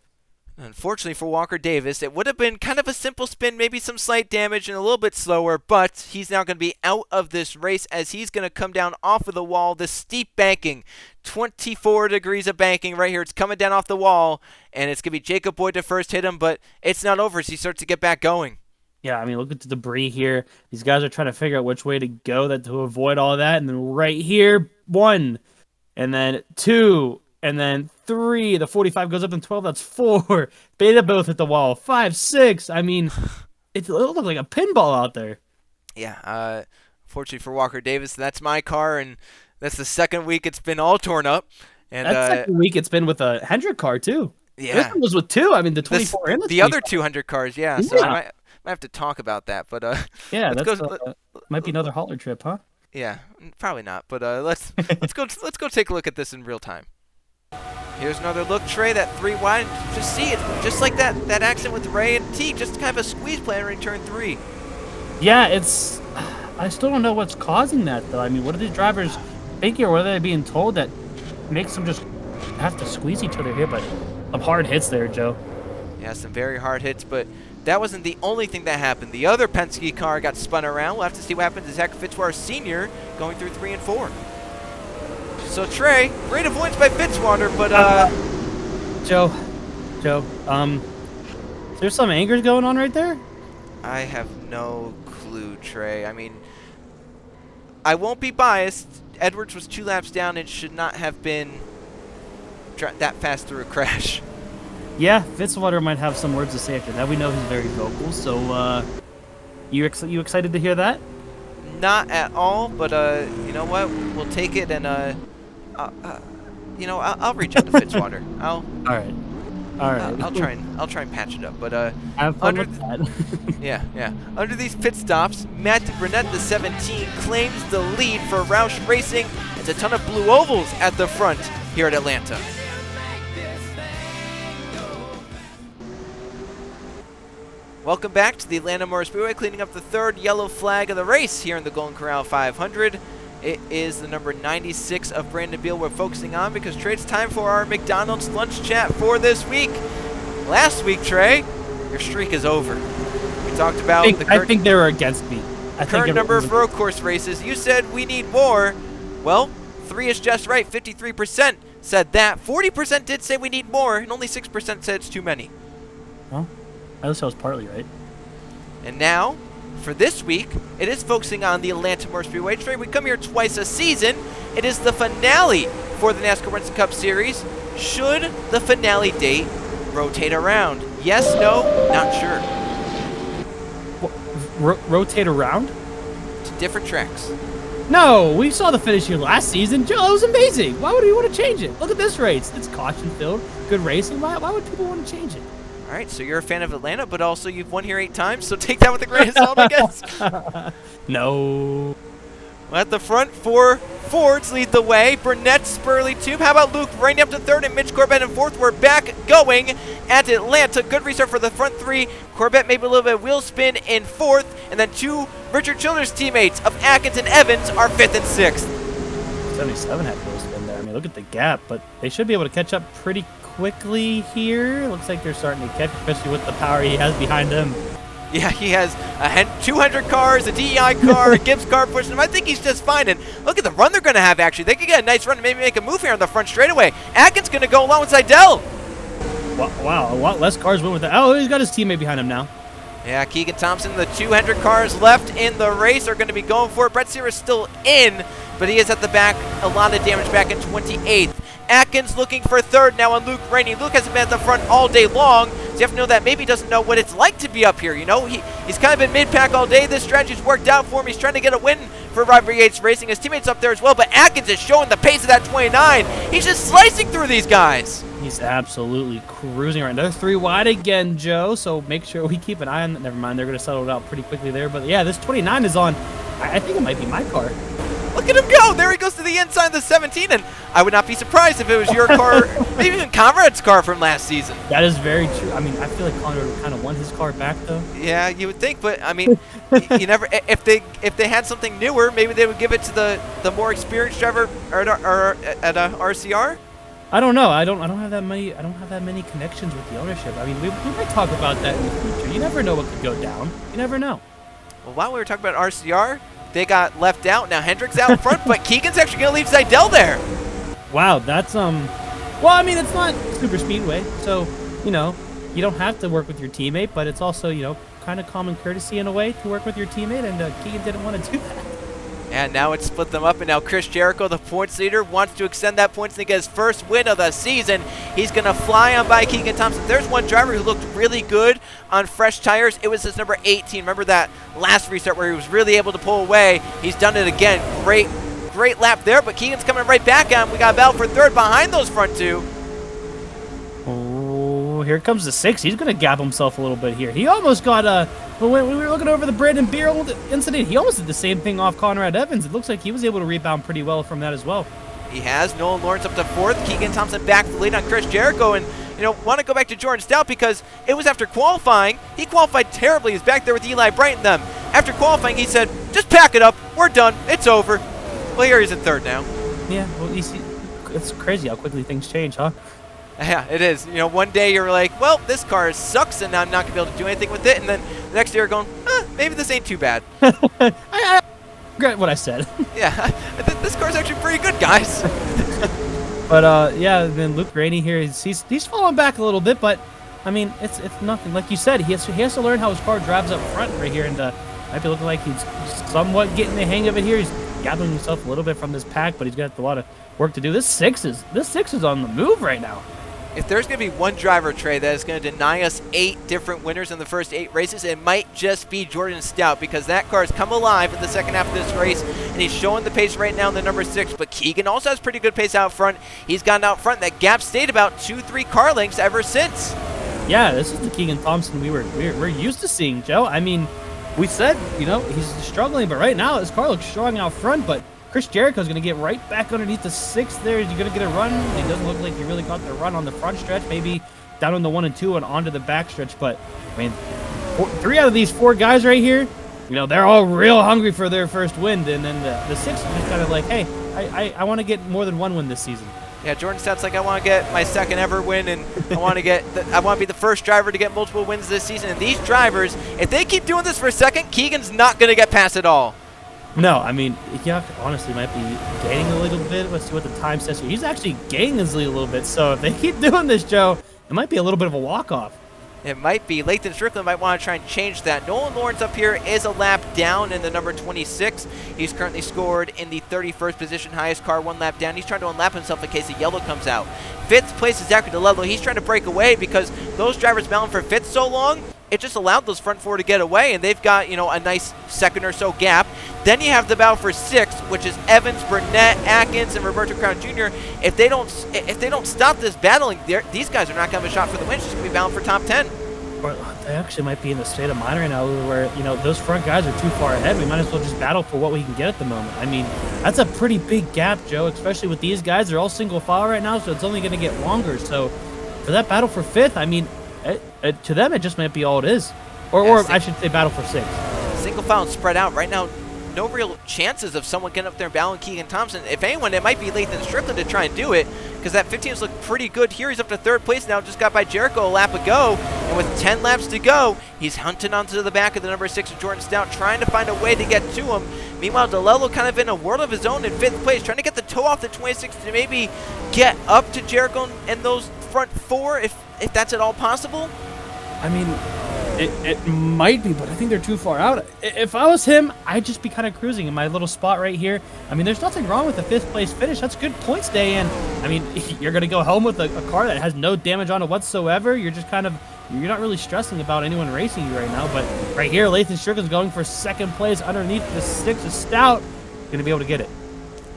Unfortunately for Walker Davis, it would have been kind of a simple spin, maybe some slight damage and a little bit slower, but he's now going to be out of this race as he's going to come down off of the wall. This steep banking, 24 degrees of banking right here. It's coming down off the wall, and it's going to be Jacob Boyd to first hit him, but it's not over as he starts to get back going. Yeah, I mean, look at the debris here. These guys are trying to figure out which way to go to avoid all that, and then right here, 1, and then 2, and then 3. The 45 goes up in 12. That's 4. Beta both hit the wall. 5, 6. I mean, it looked like a pinball out there. Yeah. Fortunately for Walker Davis, that's my car, and that's the second week it's been all torn up. And that's the second week it's been with a Hendrick car too. Yeah. This one was with 2. I mean, the 24 and the other 200 cars. Yeah. So I might have to talk about that, but yeah, might be another hauler trip, huh? Yeah, probably not. But let's go take a look at this in real time. Here's another look, Trey, that 3 wide. Just see it, just like that accident with Ray and Teague, just kind of a squeeze play in turn 3. Yeah, I still don't know what's causing that, though. I mean, what are these drivers thinking, or whether they're being told that makes them just have to squeeze each other here, but some hard hits there, Joe. Yeah, some very hard hits, but that wasn't the only thing that happened. The other Penske car got spun around. We'll have to see what happens to Zach Fitzwater Sr. going through 3 and 4. So Trey, great avoidance by Fitzwater, but Joe, there's some angers going on right there. I have no clue, Trey. I mean, I won't be biased. Edwards was 2 laps down and should not have been that fast through a crash. Yeah, Fitzwater might have some words to say after that. We know he's very vocal, so you excited to hear that? Not at all, but you know what? We'll take it, and you know, I'll reach out to Fitzwater. All right. I'll try and patch it up, but have fun with that. yeah. Under these pit stops, Matthew Burnett, the 17, claims the lead for Roush Racing. It's a ton of blue ovals at the front here at Atlanta. Welcome back to the Atlanta Motor Speedway, cleaning up the 3rd yellow flag of the race here in the Golden Corral 500. It is the number 96 of Brandon Beal we're focusing on because, Trey, it's time for our McDonald's lunch chat for this week. Last week, Trey, your streak is over. We talked about I think they were against me. Current number of road course races. You said we need more. Well, 3 is just right. 53% said that. 40% did say we need more, and only 6% said it's too many. Well, at least I was partly right. And now, for this week, it is focusing on the Atlanta Motor Speedway. Trey, we come here twice a season. It is the finale for the NASCAR Winston Cup Series. Should the finale date rotate around? Yes, no, not sure. Rotate around? To different tracks. No, we saw the finish here last season. Joe, it was amazing. Why would we want to change it? Look at this race. It's caution-filled, good racing. Why would people want to change it? All right, so you're a fan of Atlanta, but also you've won here 8 times, so take that with a grain of salt, I guess. No. Well, at the front, 4 Fords lead the way. Burnett, Spurley, Tube. How about Luke Rainey up to 3rd and Mitch Corbett in 4th? We're back going at Atlanta. Good restart for the front 3. Corbett maybe a little bit of wheel spin in 4th, and then 2 Richard Childers teammates of Atkins and Evans are 5th and 6th. 77 had wheel spin there. I mean, look at the gap, but they should be able to catch up pretty quickly here. Looks like they're starting to catch, especially with the power he has behind him. Yeah, he has 200 cars, a DEI car, a Gibbs car pushing him. I think he's just fine. And look at the run they're going to have, actually. They could get a nice run and maybe make a move here on the front straightaway. Atkins going to go along with Seidel. Wow, a lot less cars went with that. Oh, he's got his teammate behind him now. Yeah, Keegan Thompson, the 200 cars left in the race are going to be going for it. Brett Sear is still in, but he is at the back. A lot of damage back in 28th. Atkins looking for 3rd now on Luke Rainey. Luke hasn't been at the front all day long, so you have to know that maybe he doesn't know what it's like to be up here. You know, he's kind of been mid-pack all day. This strategy's worked out for him. He's trying to get a win for Robert Yates Racing. His teammates up there as well, but Atkins is showing the pace of that 29. He's just slicing through these guys. He's absolutely cruising right now. They're 3 wide again, Joe, so make sure we keep an eye on that. Never mind, they're going to settle it out pretty quickly there. But yeah, this 29 is on. I think it might be my car. Look at him go! There he goes to the inside of the 17, and I would not be surprised if it was your car, maybe even Conrad's car from last season. That is very true. I mean, I feel like Conrad kind of won his car back, though. Yeah, you would think, but I mean, you never. If they had something newer, maybe they would give it to the more experienced driver or at a RCR. I don't know. I don't have that many. I don't have that many connections with the ownership. I mean, we might talk about that in the future. You never know what could go down. You never know. Well, while we were talking about RCR, they got left out. Now Hendrick's out in front, but Keegan's actually going to leave Seidel there. Wow, that's well, I mean, it's not super speedway, so you know, you don't have to work with your teammate, but it's also, you know, kind of common courtesy in a way to work with your teammate, and Keegan didn't want to do that. And now it's split them up, and now Chris Jericho, the points leader, wants to extend that points to get his first win of the season. He's going to fly on by Keegan Thompson. There's one driver who looked really good on fresh tires. It was his number 18. Remember that last restart where he was really able to pull away? He's done it again. Great lap there, but Keegan's coming right back at him. We got Val for 3rd behind those front 2. Oh, here comes the 6. He's going to gap himself a little bit here. He almost got when we were looking over the Brandon Beal incident, he almost did the same thing off Conrad Evans. It looks like he was able to rebound pretty well from that as well. He has. Nolan Lawrence up to 4th. Keegan Thompson back for the lead on Chris Jericho. And, you know, want to go back to Jordan Stout because it was after qualifying. He qualified terribly. He's back there with Eli Bright and them. After qualifying, he said, just pack it up. We're done. It's over. Well, here he's in 3rd now. Yeah, well, you see, it's crazy how quickly things change, huh? Yeah, it is. You know, one day you're like, well, this car sucks, and I'm not going to be able to do anything with it. And then the next day you're going, maybe this ain't too bad. I regret what I said. Yeah, this car's actually pretty good, guys. But, yeah, then Luke Rainey here, he's falling back a little bit, but, I mean, it's nothing. Like you said, he has to learn how his car drives up front right here, and might be looking like he's somewhat getting the hang of it here. He's gathering himself a little bit from this pack, but he's got a lot of work to do. This six is on the move right now. If there's going to be one driver, Trey, that is going to deny us 8 different winners in the first 8 races, it might just be Jordan Stout, because that car has come alive in the second half of this race, and he's showing the pace right now in the number 6. But Keegan also has pretty good pace out front. He's gotten out front. That gap stayed about 2-3 car lengths ever since. Yeah, this is the Keegan Thompson we're used to seeing, Joe. I mean, we said, you know, he's struggling, but right now his car looks strong out front, but Chris Jericho's going to get right back underneath the 6 there. Is he going to get a run? He doesn't look like he really got the run on the front stretch. Maybe down on the 1 and 2 and onto the back stretch. But, I mean, 3 out of these 4 guys right here, you know, they're all real hungry for their first win. And then the 6 is just kind of like, hey, I want to get more than 1 win this season. Yeah, Jordan Stout's like, I want to get my second ever win, and I want to be the first driver to get multiple wins this season. And these drivers, if they keep doing this for a second, Keegan's not going to get past it all. No, I mean, yeah, honestly might be gaining a little bit. Let's see what the time says here. He's actually gaining his lead a little bit. So if they keep doing this, Joe, it might be a little bit of a walk-off. It might be. Lathan Strickland might want to try and change that. Nolan Lawrence up here is a lap down in the number 26. He's currently scored in the 31st position, highest car, 1 lap down. He's trying to unlap himself in case the yellow comes out. 5th place is Zachary DeLello. He's trying to break away because those drivers battling for 5th so long, it just allowed those front 4 to get away, and they've got, you know, a nice second or so gap. Then you have the battle for 6th, which is Evans, Burnett, Atkins, and Roberto Crown Jr. If they don't stop this battling, these guys are not going to have a shot for the win. It's just going to be battling for top 10. Or they actually might be in the state of mind right now where, you know, those front guys are too far ahead. We might as well just battle for what we can get at the moment. I mean, that's a pretty big gap, Joe, especially with these guys. They're all single file right now, so it's only going to get longer. So for that battle for 5th, I mean, to them, it just might be all it is. Or I should say battle for 6th. Single file and spread out. Right now, no real chances of someone getting up there and battling Keegan Thompson. If anyone, it might be Lathan Strickland to try and do it, because that 15's looked pretty good here. He's up to 3rd place now, just got by Jericho a lap ago, and with 10 laps to go, he's hunting onto the back of the number 6 of Jordan Stout, trying to find a way to get to him. Meanwhile, DeLello kind of in a world of his own in 5th place, trying to get the toe off the 26 to maybe get up to Jericho and those front 4, if that's at all possible. I mean, it might be, but I think they're too far out. If I was him, I'd just be kind of cruising in my little spot right here. I mean, there's nothing wrong with the 5th place finish. That's good points day, and I mean, you're going to go home with a car that has no damage on it whatsoever. You're just kind of, you're not really stressing about anyone racing you right now. But right here, Lathan Strickland's going for 2nd place underneath the 6 of Stout. Going to be able to get it.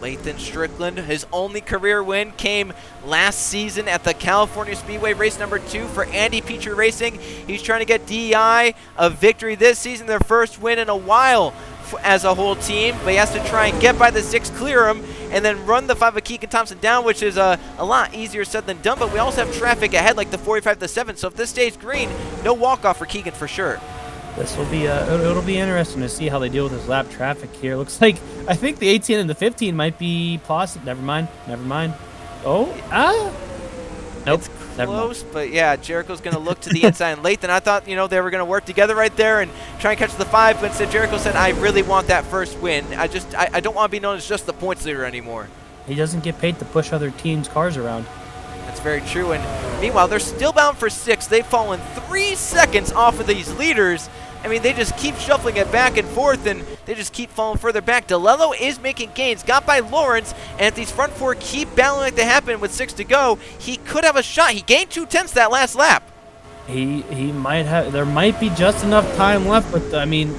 Lathan Strickland, his only career win came last season at the California Speedway race number 2 for Andy Petrie Racing. He's trying to get DEI a victory this season, their first win in a while as a whole team, but he has to try and get by the 6, clear him, and then run the 5 of Keegan Thompson down, which is a lot easier said than done, but we also have traffic ahead like the 45 to 7, so if this stays green, no walk-off for Keegan for sure. This will be it'll be interesting to see how they deal with this lap traffic here. Looks like I think the 18 and the 15 might be possible. Never mind. Oh, nope. It's close, but yeah, Jericho's going to look to the inside. And Lathan, I thought, you know, they were going to work together right there and try and catch the 5, but instead Jericho said, I really want that first win. I don't want to be known as just the points leader anymore. He doesn't get paid to push other teams' cars around. That's very true. And meanwhile, they're still bound for 6. They've fallen 3 seconds off of these leaders. I mean, they just keep shuffling it back and forth, and they just keep falling further back. DeLello is making gains, got by Lawrence, and if these front 4 keep battling like they happen with 6 to go, he could have a shot. He gained 2/10 that last lap. He might have. There might be just enough time left, but I mean,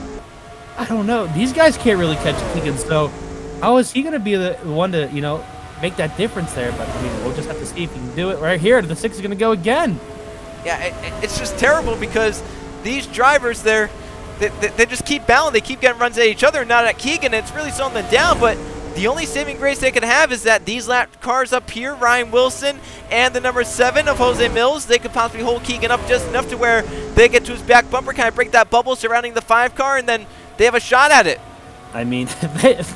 I don't know. These guys can't really catch Keegan, so how is he going to be the one to, you know, make that difference there? But I mean, we'll just have to see if he can do it right here. The 6 is going to go again. Yeah, it's just terrible because these drivers, they just keep battling. They keep getting runs at each other, not at Keegan. It's really slowing them down, but the only saving grace they can have is that these lap cars up here, Ryan Wilson and the number 7 of Jose Mills, they could possibly hold Keegan up just enough to where they get to his back bumper, kind of break that bubble surrounding the 5 car, and then they have a shot at it. I mean,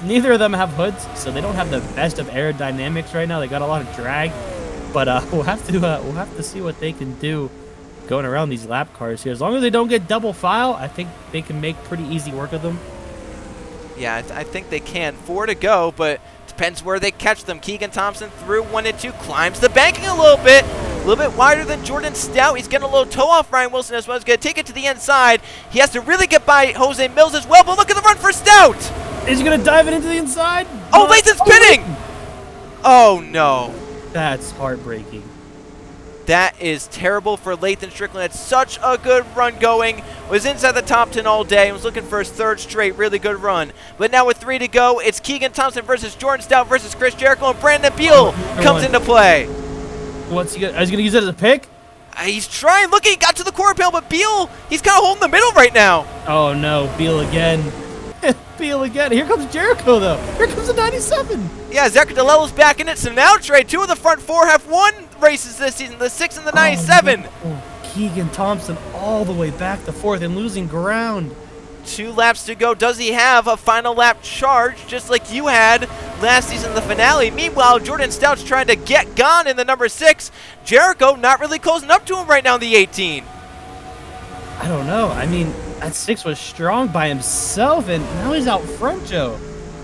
neither of them have hoods, so they don't have the best of aerodynamics right now. They got a lot of drag, but we'll have to see what they can do going around these lap cars here. As long as they don't get double file, I think they can make pretty easy work of them. Yeah, I think they can. 4 to go, but depends where they catch them. Keegan Thompson through 1 and 2, climbs the banking a little bit wider than Jordan Stout. He's getting a little toe off Ryan Wilson as well. He's going to take it to the inside. He has to really get by Jose Mills as well, but look at the run for Stout. Is he going to dive it into the inside? Oh, Lathan's spinning. Oh, no. That's heartbreaking. That is terrible for Lathan Strickland. Had such a good run going. Was inside the top 10 all day and was looking for his 3rd straight really good run. But now with 3 to go, it's Keegan Thompson versus Jordan Stout versus Chris Jericho, and Brandon Beal comes into play. What's he going to use it as a pick? He's trying. Look, he got to the quarter panel, but Beal, he's kind of holding the middle right now. Oh, no. Beal again. Beal again. Here comes Jericho, though. Here comes the 97. Yeah, Zachary DeLello's back in it. So now, Trey, 2 of the front 4 have won races this season, the 6 and the 97. No. Keegan Thompson all the way back to 4th and losing ground. 2 laps to go. Does he have a final lap charge, just like you had last season in the finale? Meanwhile, Jordan Stout's trying to get gone in the number 6. Jericho not really closing up to him right now in the 18. I don't know. I mean, that 6 was strong by himself, and now he's out front, Joe.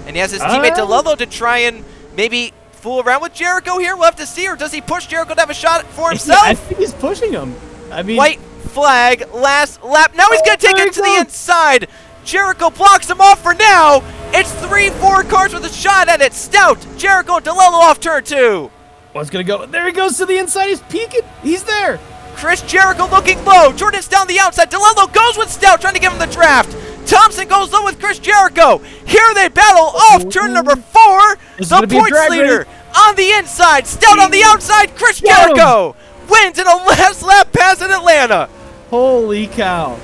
And he has his teammate DeLello to try and maybe fool around with Jericho here. We'll have to see. Or does he push Jericho to have a shot for himself? Yeah, I think he's pushing him. I mean, white flag, last lap. Now he's going to take it to the inside. Jericho blocks him off for now. It's 3-4 cars with a shot at it. Stout, Jericho, and DeLello off turn 2. What's going to go? There he goes to the inside. He's peeking. He's there. Chris Jericho looking low. Jordan's down the outside. DeLello goes with Stout, trying to give him the draft. Thompson goes low with Chris Jericho. Here they battle off turn number 4. The points leader on the inside. Stout on the outside. Chris Jericho wins in a last lap pass in Atlanta. Holy cow.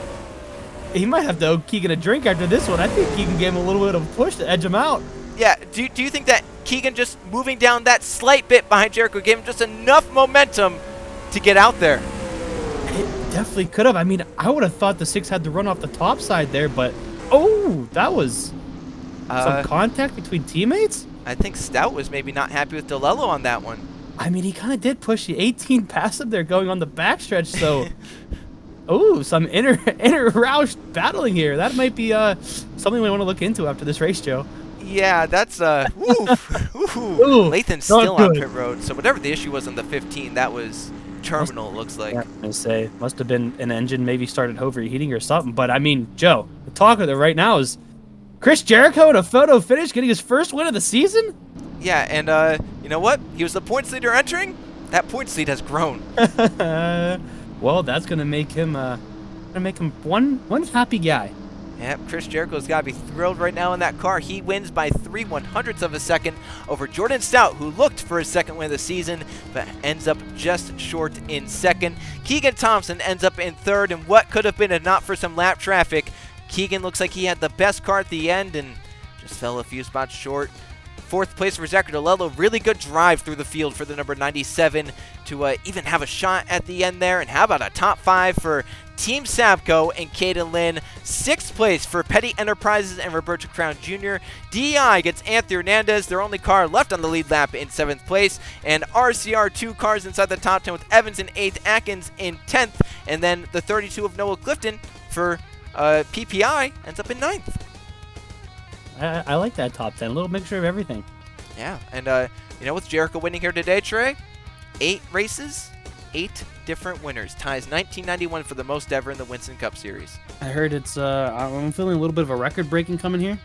He might have to owe Keegan a drink after this one. I think Keegan gave him a little bit of a push to edge him out. Yeah, do you think that Keegan just moving down that slight bit behind Jericho gave him just enough momentum to get out there? It definitely could have. I mean, I would have thought the 6 had to run off the top side there, but that was some contact between teammates. I think Stout was maybe not happy with DeLello on that one. I mean, he kind of did push the 18 past him there going on the backstretch, so some inner Roush battling here. That might be something we want to look into after this race, Joe. Yeah, that's Lathan's still on pit road, so whatever the issue was on the 15, that was terminal, it looks like. Yeah, I was gonna say, must have been an engine maybe started overheating or something. But I mean, Joe, the talk of it right now is Chris Jericho in a photo finish getting his first win of the season. Yeah, and you know what? He was the points leader entering. That points lead has grown. Well, that's gonna make him one happy guy. Yep, Chris Jericho's got to be thrilled right now in that car. He wins by 3/100ths of a second over Jordan Stout, who looked for his second win of the season, but ends up just short in second. Keegan Thompson ends up in third, and what could have been if not for some lap traffic. Keegan looks like he had the best car at the end and just fell a few spots short. 4th place for Zachary DeLello. Really good drive through the field for the number 97 to even have a shot at the end there. And how about a top 5 for Team Sabco and Caden Lynn. 6th place for Petty Enterprises and Roberto Crown Jr. DEI gets Anthony Hernandez, their only car left on the lead lap, in 7th place. And RCR 2 cars inside the top 10 with Evans in 8th, Atkins in 10th. And then the 32 of Noah Clifton for PPI ends up in 9th. I like that top 10. A little mixture of everything. Yeah, and you know, with Jericho winning here today, Trey, 8 races, 8 different winners. Ties 1991 for the most ever in the Winston Cup Series. I heard it's, I'm feeling a little bit of a record breaking coming here.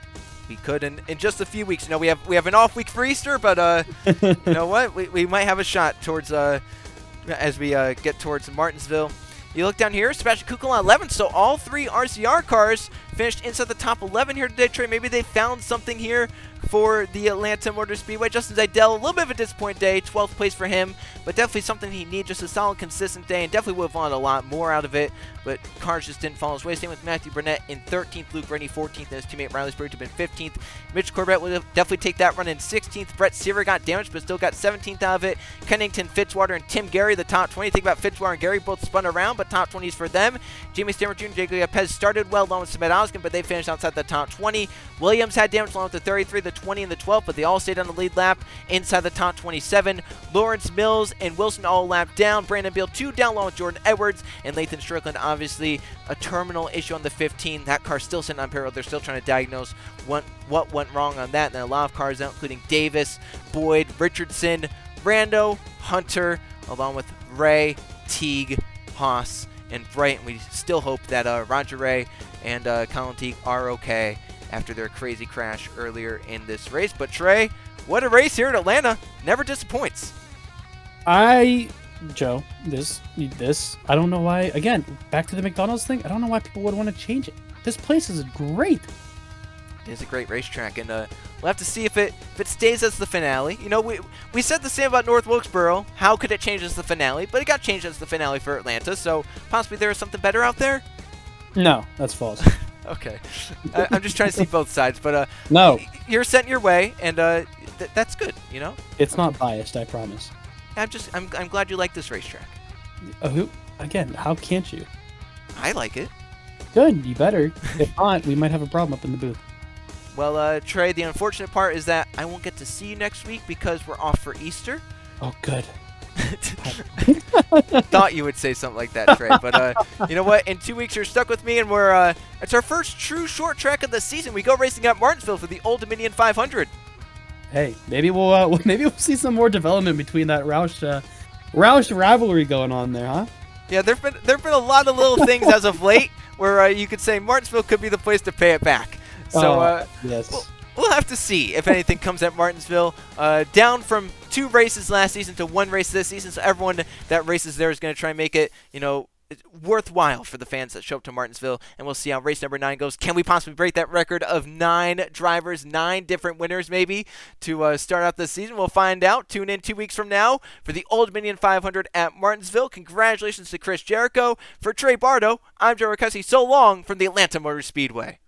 We could in just a few weeks. You know, we have an off week for Easter, but you know what? We might have a shot towards as we get towards Martinsville. You look down here, Sebastian Kukul on 11, so all 3 RCR cars finished inside the top 11 here today, Trey. Maybe they found something here for the Atlanta Motor Speedway. Justin Zeidel, a little bit of a disappointing day, 12th place for him, but definitely something he needs, just a solid, consistent day, and definitely would have wanted a lot more out of it, but cars just didn't follow his way. Same with Matthew Burnett in 13th, Luke Rennie 14th, and his teammate Riley Sprague to been 15th. Mitch Corbett would definitely take that run in 16th. Brett Seaver got damaged, but still got 17th out of it. Kennington, Fitzwater, and Tim Gary, the top 20. Think about Fitzwater and Gary, both spun around, but top 20s for them. Jamie Stammer Jr. and Jacob Pez started well, along with Smet Hoskin, but they finished outside the top 20. Williams had damage along with the 33, the 20, and the 12, but they all stayed on the lead lap inside the top 27. Lawrence Mills and Wilson all lapped down. Brandon Beal 2 down along with Jordan Edwards, and Lathan Strickland, obviously a terminal issue on the 15. That car still sitting on payroll. They're still trying to diagnose what went wrong on that. And then a lot of cars out, including Davis, Boyd, Richardson, Rando, Hunter, along with Ray, Teague, Haas, and Bright. And we still hope that Roger Ray and Colin Teague are okay after their crazy crash earlier in this race. But Trey, what a race here at Atlanta. Never disappoints. Joe, this, I don't know why, again, back to the McDonald's thing, I don't know why people would want to change it. This place is great. It is a great racetrack, and we'll have to see if it stays as the finale. You know, we said the same about North Wilkesboro. How could it change as the finale? But it got changed as the finale for Atlanta, so possibly there is something better out there? No, that's false. Okay. I'm just trying to see both sides, but no, you're set in your way, and that's good, you know? It's not biased, I promise. I'm glad you like this racetrack. Again, how can't you? I like it. Good, you better. If not, we might have a problem up in the booth. Well, Trey, the unfortunate part is that I won't get to see you next week because we're off for Easter. Oh, good. Thought you would say something like that, Trey. But you know what? In 2 weeks, you're stuck with me, and it's our first true short track of the season. We go racing at Martinsville for the Old Dominion 500. Hey, maybe we'll see some more development between that Roush rivalry going on there, huh? Yeah, there've been a lot of little things as of late where you could say Martinsville could be the place to pay it back. So yes. We'll have to see if anything comes at Martinsville. Down from 2 races last season to 1 race this season, so everyone that races there is going to try and make it, worthwhile for the fans that show up to Martinsville. And we'll see how race number 9 goes. Can we possibly break that record of 9 drivers, 9 different winners maybe to start out this season? We'll find out. Tune in 2 weeks from now for the Old Dominion 500 at Martinsville. Congratulations to Chris Jericho. For Trey Bardo, I'm Joe Ricussi. So long from the Atlanta Motor Speedway.